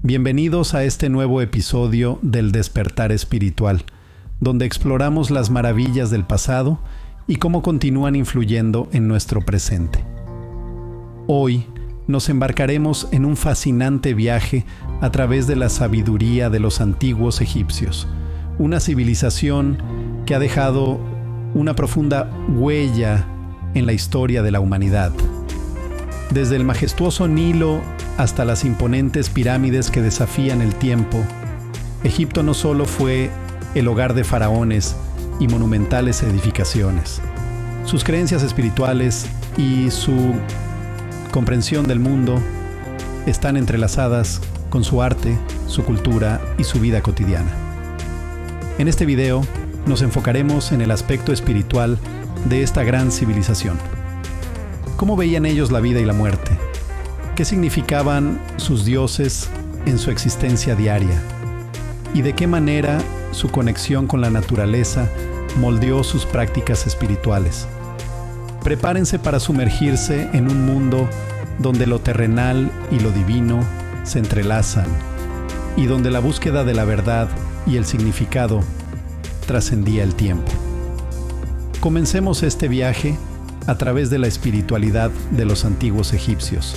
Bienvenidos a este nuevo episodio del Despertar Espiritual, donde exploramos las maravillas del pasado y cómo continúan influyendo en nuestro presente. Hoy nos embarcaremos en un fascinante viaje a través de la sabiduría de los antiguos egipcios, una civilización que ha dejado una profunda huella en la historia de la humanidad. Desde el majestuoso Nilo hasta las imponentes pirámides que desafían el tiempo, Egipto no solo fue el hogar de faraones y monumentales edificaciones. Sus creencias espirituales y su comprensión del mundo están entrelazadas con su arte, su cultura y su vida cotidiana. En este video nos enfocaremos en el aspecto espiritual de esta gran civilización. ¿Cómo veían ellos la vida y la muerte? ¿Qué significaban sus dioses en su existencia diaria? ¿Y de qué manera su conexión con la naturaleza moldeó sus prácticas espirituales? Prepárense para sumergirse en un mundo donde lo terrenal y lo divino se entrelazan y donde la búsqueda de la verdad y el significado trascendía el tiempo. Comencemos este viaje a través de la espiritualidad de los antiguos egipcios,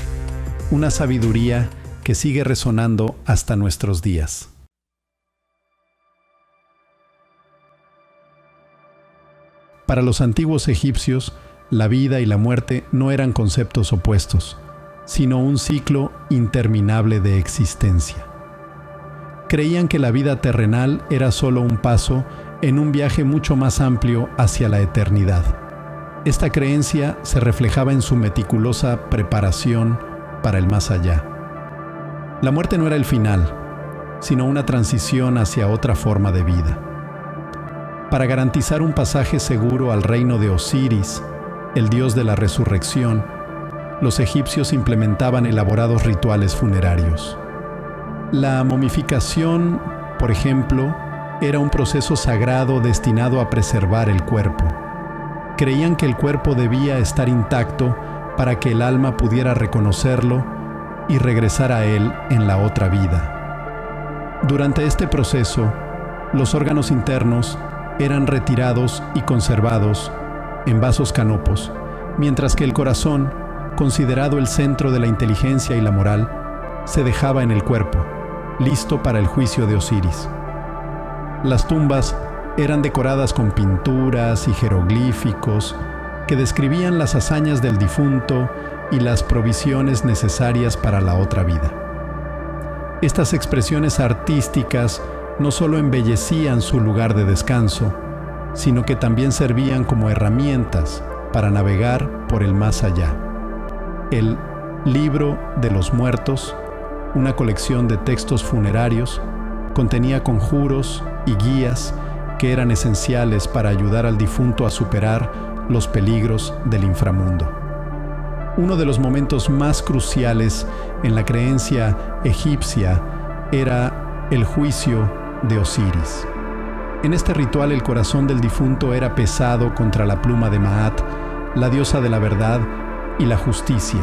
una sabiduría que sigue resonando hasta nuestros días. Para los antiguos egipcios, la vida y la muerte no eran conceptos opuestos, sino un ciclo interminable de existencia. Creían que la vida terrenal era solo un paso en un viaje mucho más amplio hacia la eternidad. Esta creencia se reflejaba en su meticulosa preparación para el más allá. La muerte no era el final, sino una transición hacia otra forma de vida. Para garantizar un pasaje seguro al reino de Osiris, el dios de la resurrección, los egipcios implementaban elaborados rituales funerarios. La momificación, por ejemplo, era un proceso sagrado destinado a preservar el cuerpo. Creían que el cuerpo debía estar intacto para que el alma pudiera reconocerlo y regresar a él en la otra vida. Durante este proceso, los órganos internos eran retirados y conservados en vasos canopos, mientras que el corazón, considerado el centro de la inteligencia y la moral, se dejaba en el cuerpo, listo para el juicio de Osiris. Las tumbas eran decoradas con pinturas y jeroglíficos que describían las hazañas del difunto y las provisiones necesarias para la otra vida. Estas expresiones artísticas no solo embellecían su lugar de descanso, sino que también servían como herramientas para navegar por el más allá. El Libro de los Muertos, una colección de textos funerarios, contenía conjuros y guías que eran esenciales para ayudar al difunto a superar los peligros del inframundo. Uno de los momentos más cruciales en la creencia egipcia era el juicio de Osiris. En este ritual el corazón del difunto era pesado contra la pluma de Maat, la diosa de la verdad y la justicia.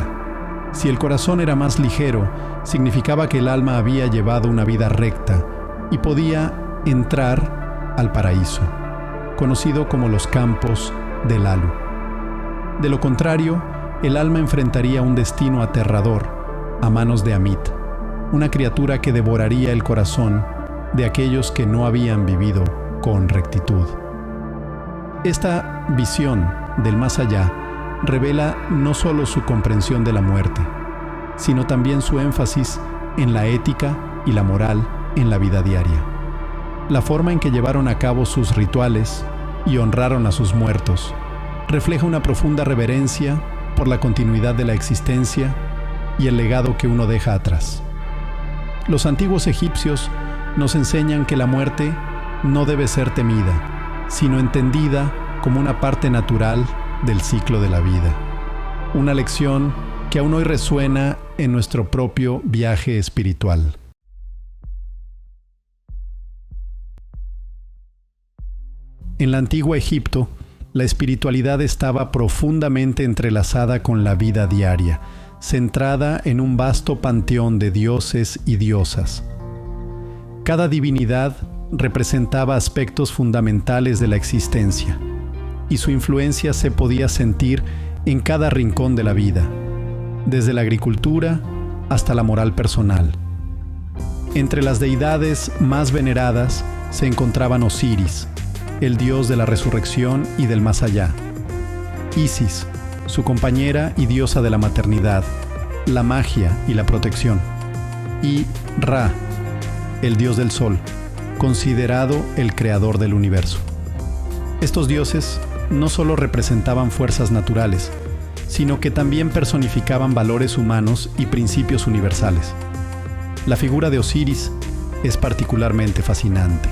Si el corazón era más ligero, significaba que el alma había llevado una vida recta y podía entrar al paraíso, conocido como los campos del Alu. De lo contrario, el alma enfrentaría un destino aterrador a manos de Amit, una criatura que devoraría el corazón de aquellos que no habían vivido con rectitud. Esta visión del más allá revela no solo su comprensión de la muerte, sino también su énfasis en la ética y la moral en la vida diaria. La forma en que llevaron a cabo sus rituales y honraron a sus muertos refleja una profunda reverencia por la continuidad de la existencia y el legado que uno deja atrás. Los antiguos egipcios nos enseñan que la muerte no debe ser temida, sino entendida como una parte natural del ciclo de la vida. Una lección que aún hoy resuena en nuestro propio viaje espiritual. En la antigua Egipto, la espiritualidad estaba profundamente entrelazada con la vida diaria, centrada en un vasto panteón de dioses y diosas. Cada divinidad representaba aspectos fundamentales de la existencia, y su influencia se podía sentir en cada rincón de la vida, desde la agricultura hasta la moral personal. Entre las deidades más veneradas se encontraban Osiris, el dios de la resurrección y del más allá; Isis, su compañera y diosa de la maternidad, la magia y la protección; y Ra, el dios del sol, considerado el creador del universo. Estos dioses no solo representaban fuerzas naturales, sino que también personificaban valores humanos y principios universales. La figura de Osiris es particularmente fascinante.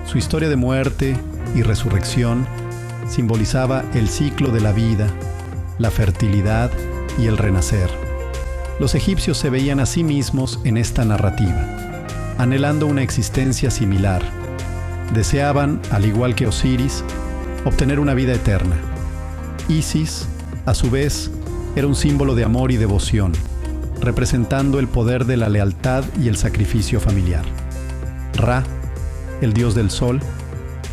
Su historia de muerte y resurrección simbolizaba el ciclo de la vida, la fertilidad y el renacer. Los egipcios se veían a sí mismos en esta narrativa, anhelando una existencia similar. Deseaban, al igual que Osiris, obtener una vida eterna. Isis, a su vez, era un símbolo de amor y devoción, representando el poder de la lealtad y el sacrificio familiar. Ra, el dios del sol,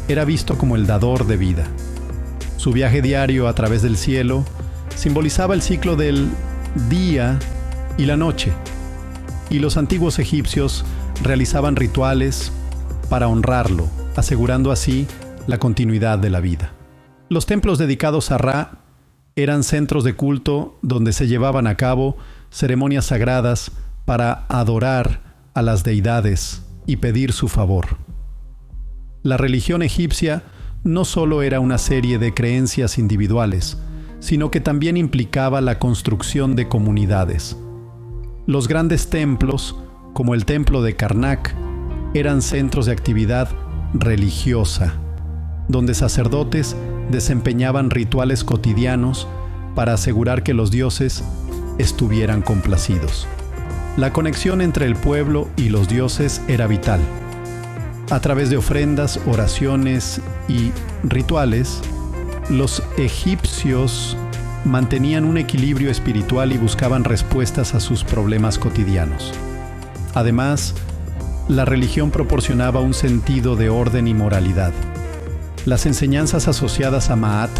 era visto como el dador de vida. Su viaje diario a través del cielo simbolizaba el ciclo del día y la noche, y los antiguos egipcios realizaban rituales para honrarlo, asegurando así la continuidad de la vida. Los templos dedicados a Ra eran centros de culto donde se llevaban a cabo ceremonias sagradas para adorar a las deidades y pedir su favor. La religión egipcia no solo era una serie de creencias individuales, sino que también implicaba la construcción de comunidades. Los grandes templos, como el templo de Karnak, eran centros de actividad religiosa, donde sacerdotes desempeñaban rituales cotidianos para asegurar que los dioses estuvieran complacidos. La conexión entre el pueblo y los dioses era vital. A través de ofrendas, oraciones y rituales, los egipcios mantenían un equilibrio espiritual y buscaban respuestas a sus problemas cotidianos. Además, la religión proporcionaba un sentido de orden y moralidad. Las enseñanzas asociadas a Maat,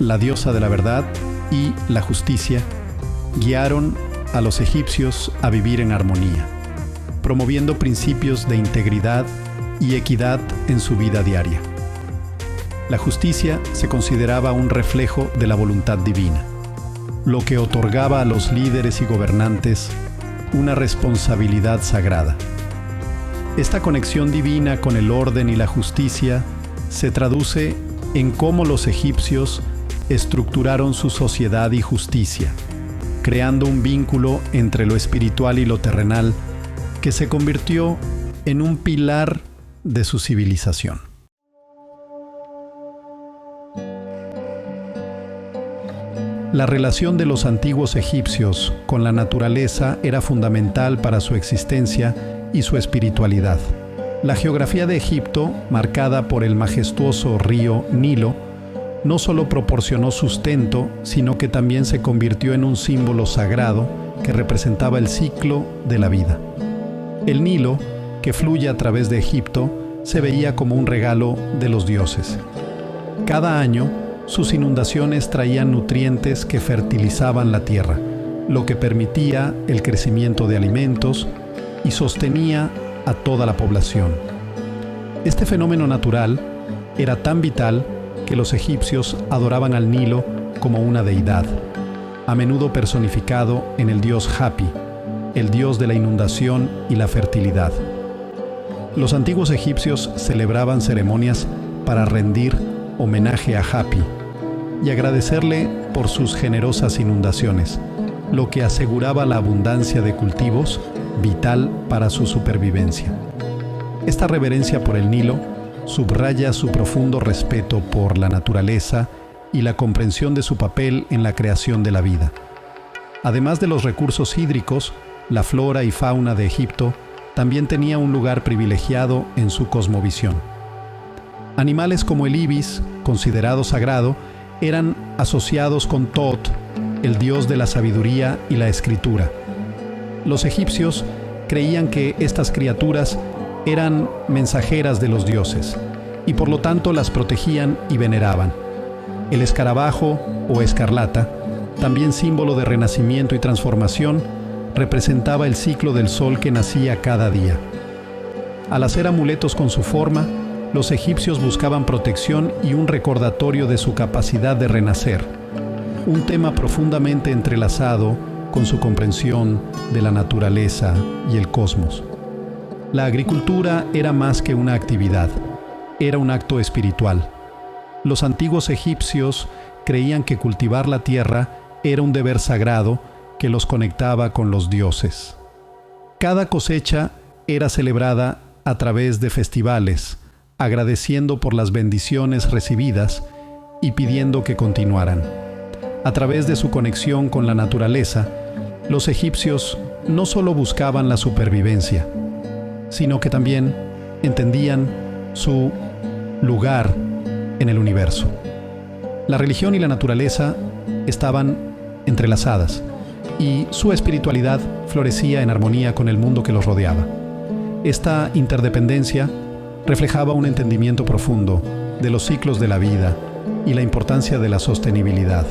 la diosa de la verdad y la justicia, guiaron a los egipcios a vivir en armonía, promoviendo principios de integridad y equidad en su vida diaria. La justicia se consideraba un reflejo de la voluntad divina, lo que otorgaba a los líderes y gobernantes una responsabilidad sagrada. Esta conexión divina con el orden y la justicia se traduce en cómo los egipcios estructuraron su sociedad y justicia, creando un vínculo entre lo espiritual y lo terrenal que se convirtió en un pilar de su civilización. La relación de los antiguos egipcios con la naturaleza era fundamental para su existencia y su espiritualidad. La geografía de Egipto, marcada por el majestuoso río Nilo, no solo proporcionó sustento, sino que también se convirtió en un símbolo sagrado que representaba el ciclo de la vida. El Nilo, que fluye a través de Egipto, se veía como un regalo de los dioses. Cada año, sus inundaciones traían nutrientes que fertilizaban la tierra, lo que permitía el crecimiento de alimentos y sostenía a toda la población. Este fenómeno natural era tan vital que los egipcios adoraban al Nilo como una deidad, a menudo personificado en el dios Hapi, el dios de la inundación y la fertilidad. Los antiguos egipcios celebraban ceremonias para rendir homenaje a Hapi y agradecerle por sus generosas inundaciones, lo que aseguraba la abundancia de cultivos vital para su supervivencia. Esta reverencia por el Nilo subraya su profundo respeto por la naturaleza y la comprensión de su papel en la creación de la vida. Además de los recursos hídricos, la flora y fauna de Egipto también tenía un lugar privilegiado en su cosmovisión. Animales como el ibis, considerado sagrado, eran asociados con Thoth, el dios de la sabiduría y la escritura. Los egipcios creían que estas criaturas eran mensajeras de los dioses y por lo tanto las protegían y veneraban. El escarabajo o escarlata, también símbolo de renacimiento y transformación, representaba el ciclo del sol que nacía cada día. Al hacer amuletos con su forma, los egipcios buscaban protección y un recordatorio de su capacidad de renacer, un tema profundamente entrelazado con su comprensión de la naturaleza y el cosmos. La agricultura era más que una actividad, era un acto espiritual. Los antiguos egipcios creían que cultivar la tierra era un deber sagrado que los conectaba con los dioses. Cada cosecha era celebrada a través de festivales, agradeciendo por las bendiciones recibidas y pidiendo que continuaran. A través de su conexión con la naturaleza, los egipcios no solo buscaban la supervivencia, sino que también entendían su lugar en el universo. La religión y la naturaleza estaban entrelazadas y su espiritualidad florecía en armonía con el mundo que los rodeaba. Esta interdependencia reflejaba un entendimiento profundo de los ciclos de la vida y la importancia de la sostenibilidad,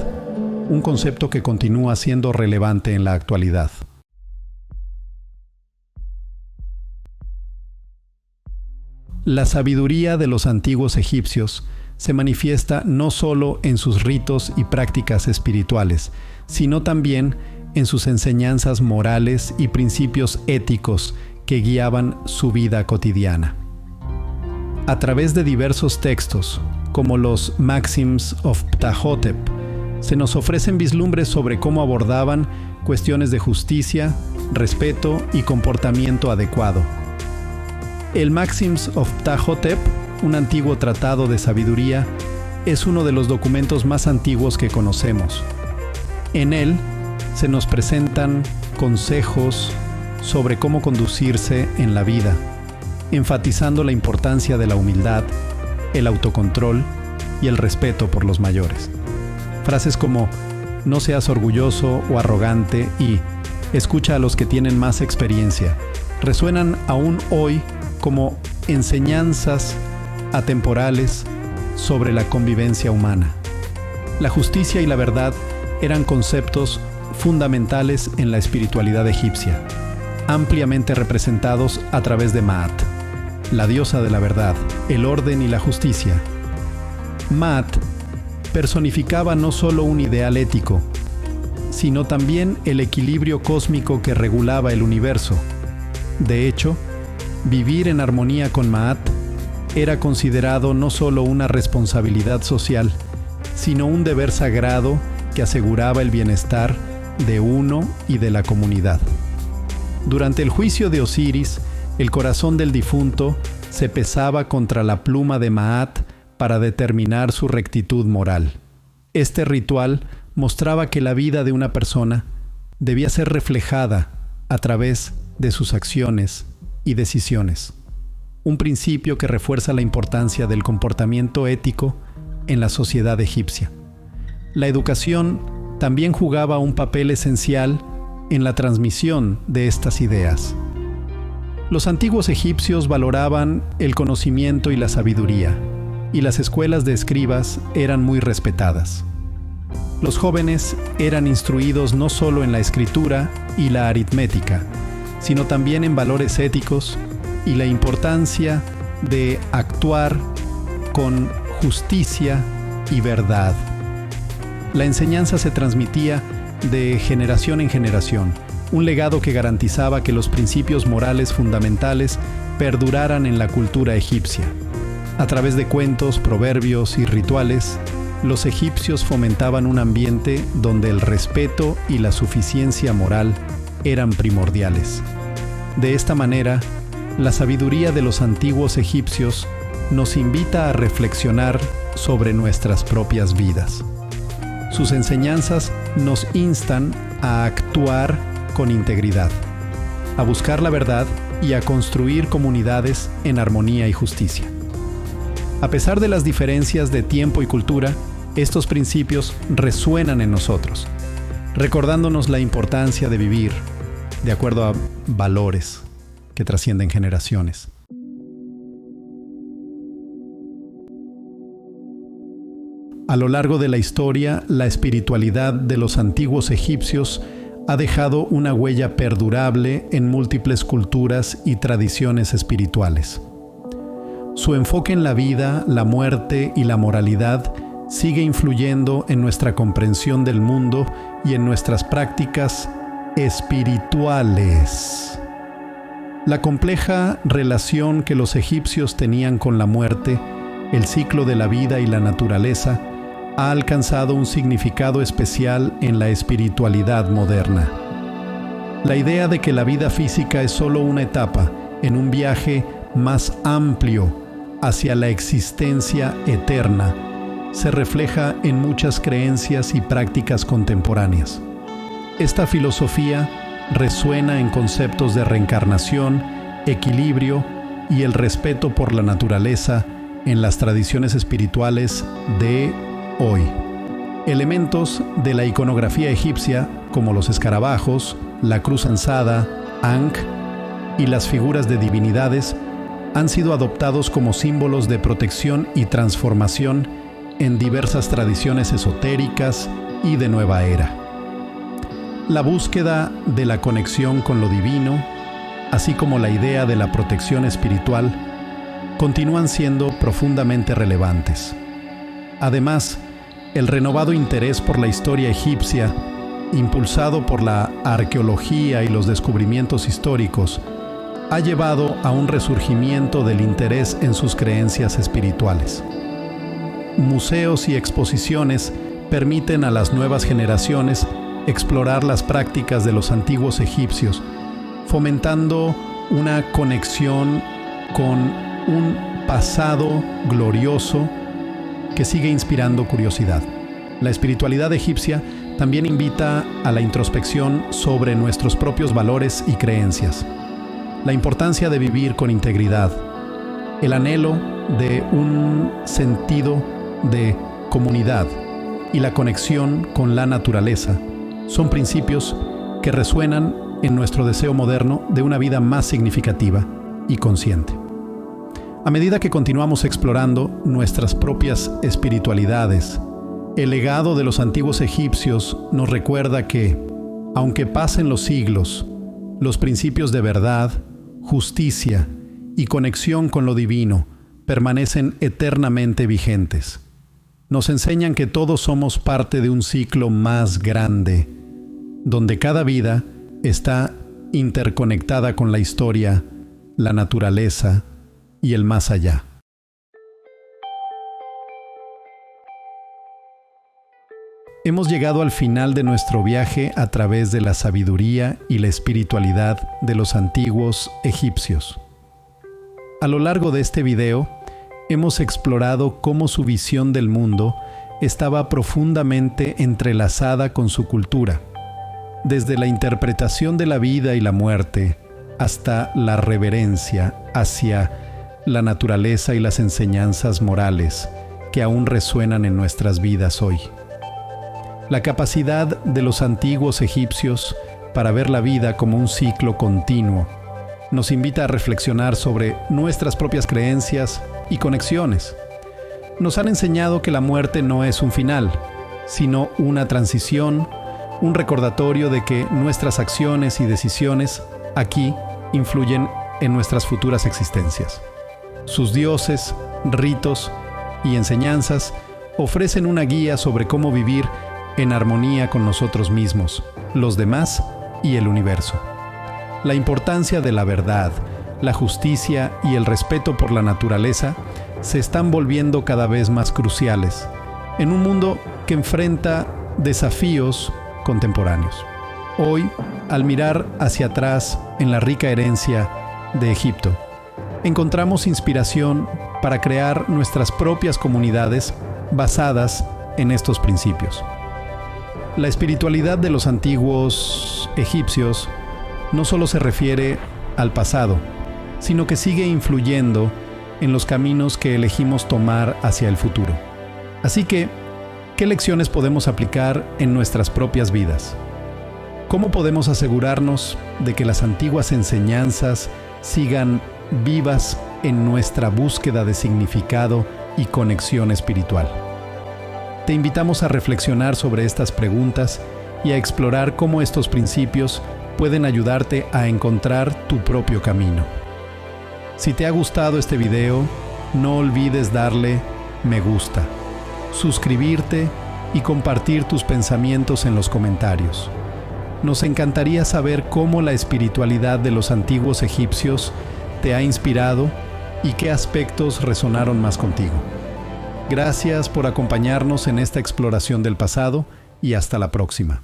un concepto que continúa siendo relevante en la actualidad. La sabiduría de los antiguos egipcios se manifiesta no solo en sus ritos y prácticas espirituales, sino también en sus enseñanzas morales y principios éticos que guiaban su vida cotidiana. A través de diversos textos, como los Maxims of Ptahhotep, se nos ofrecen vislumbres sobre cómo abordaban cuestiones de justicia, respeto y comportamiento adecuado. El Maxims of Ptahhotep, un antiguo tratado de sabiduría, es uno de los documentos más antiguos que conocemos. En él se nos presentan consejos sobre cómo conducirse en la vida, enfatizando la importancia de la humildad, el autocontrol y el respeto por los mayores. Frases como "no seas orgulloso o arrogante" y "escucha a los que tienen más experiencia" resuenan aún hoy como enseñanzas atemporales sobre la convivencia humana. La justicia y la verdad eran conceptos fundamentales en la espiritualidad egipcia, ampliamente representados a través de Maat, la diosa de la verdad, el orden y la justicia. Maat personificaba no solo un ideal ético, sino también el equilibrio cósmico que regulaba el universo. De hecho, vivir en armonía con Maat era considerado no solo una responsabilidad social, sino un deber sagrado que aseguraba el bienestar de uno y de la comunidad. Durante el juicio de Osiris, el corazón del difunto se pesaba contra la pluma de Maat para determinar su rectitud moral. Este ritual mostraba que la vida de una persona debía ser reflejada a través de sus acciones y decisiones, un principio que refuerza la importancia del comportamiento ético en la sociedad egipcia. La educación también jugaba un papel esencial en la transmisión de estas ideas. Los antiguos egipcios valoraban el conocimiento y la sabiduría, y las escuelas de escribas eran muy respetadas. Los jóvenes eran instruidos no solo en la escritura y la aritmética, sino también en valores éticos y la importancia de actuar con justicia y verdad. La enseñanza se transmitía de generación en generación, un legado que garantizaba que los principios morales fundamentales perduraran en la cultura egipcia. A través de cuentos, proverbios y rituales, los egipcios fomentaban un ambiente donde el respeto y la suficiencia moral eran primordiales. De esta manera, la sabiduría de los antiguos egipcios nos invita a reflexionar sobre nuestras propias vidas. Sus enseñanzas nos instan a actuar con integridad, a buscar la verdad y a construir comunidades en armonía y justicia. A pesar de las diferencias de tiempo y cultura, estos principios resuenan en nosotros. recordándonos la importancia de vivir de acuerdo a valores que trascienden generaciones. A lo largo de la historia, la espiritualidad de los antiguos egipcios ha dejado una huella perdurable en múltiples culturas y tradiciones espirituales. Su enfoque en la vida, la muerte y la moralidad sigue influyendo en nuestra comprensión del mundo y en nuestras prácticas espirituales. La compleja relación que los egipcios tenían con la muerte, el ciclo de la vida y la naturaleza, ha alcanzado un significado especial en la espiritualidad moderna. La idea de que la vida física es solo una etapa en un viaje más amplio hacia la existencia eterna se refleja en muchas creencias y prácticas contemporáneas. Esta filosofía resuena en conceptos de reencarnación, equilibrio y el respeto por la naturaleza en las tradiciones espirituales de hoy. Elementos de la iconografía egipcia, como los escarabajos, la cruz ansada, Ankh y las figuras de divinidades, han sido adoptados como símbolos de protección y transformación en diversas tradiciones esotéricas y de nueva era. La búsqueda de la conexión con lo divino, así como la idea de la protección espiritual, continúan siendo profundamente relevantes. Además, el renovado interés por la historia egipcia, impulsado por la arqueología y los descubrimientos históricos, ha llevado a un resurgimiento del interés en sus creencias espirituales. Museos y exposiciones permiten a las nuevas generaciones explorar las prácticas de los antiguos egipcios, fomentando una conexión con un pasado glorioso que sigue inspirando curiosidad. La espiritualidad egipcia también invita a la introspección sobre nuestros propios valores y creencias, la importancia de vivir con integridad, el anhelo de un sentido de comunidad y la conexión con la naturaleza son principios que resuenan en nuestro deseo moderno de una vida más significativa y consciente. A medida que continuamos explorando nuestras propias espiritualidades, el legado de los antiguos egipcios nos recuerda que, aunque pasen los siglos, los principios de verdad, justicia y conexión con lo divino permanecen eternamente vigentes. Nos enseñan que todos somos parte de un ciclo más grande, donde cada vida está interconectada con la historia, la naturaleza y el más allá. Hemos llegado al final de nuestro viaje a través de la sabiduría y la espiritualidad de los antiguos egipcios. A lo largo de este video, hemos explorado cómo su visión del mundo estaba profundamente entrelazada con su cultura, desde la interpretación de la vida y la muerte hasta la reverencia hacia la naturaleza y las enseñanzas morales que aún resuenan en nuestras vidas hoy. La capacidad de los antiguos egipcios para ver la vida como un ciclo continuo nos invita a reflexionar sobre nuestras propias creencias y conexiones. Nos han enseñado que la muerte no es un final, sino una transición, un recordatorio de que nuestras acciones y decisiones aquí influyen en nuestras futuras existencias. Sus dioses, ritos y enseñanzas ofrecen una guía sobre cómo vivir en armonía con nosotros mismos, los demás y el universo. La importancia de la verdad, la justicia y el respeto por la naturaleza se están volviendo cada vez más cruciales en un mundo que enfrenta desafíos contemporáneos. Hoy, al mirar hacia atrás en la rica herencia de Egipto, encontramos inspiración para crear nuestras propias comunidades basadas en estos principios. La espiritualidad de los antiguos egipcios no solo se refiere al pasado, sino que sigue influyendo en los caminos que elegimos tomar hacia el futuro. Así que, ¿qué lecciones podemos aplicar en nuestras propias vidas? ¿Cómo podemos asegurarnos de que las antiguas enseñanzas sigan vivas en nuestra búsqueda de significado y conexión espiritual? Te invitamos a reflexionar sobre estas preguntas y a explorar cómo estos principios pueden ayudarte a encontrar tu propio camino. Si te ha gustado este video, no olvides darle me gusta, suscribirte y compartir tus pensamientos en los comentarios. Nos encantaría saber cómo la espiritualidad de los antiguos egipcios te ha inspirado y qué aspectos resonaron más contigo. Gracias por acompañarnos en esta exploración del pasado y hasta la próxima.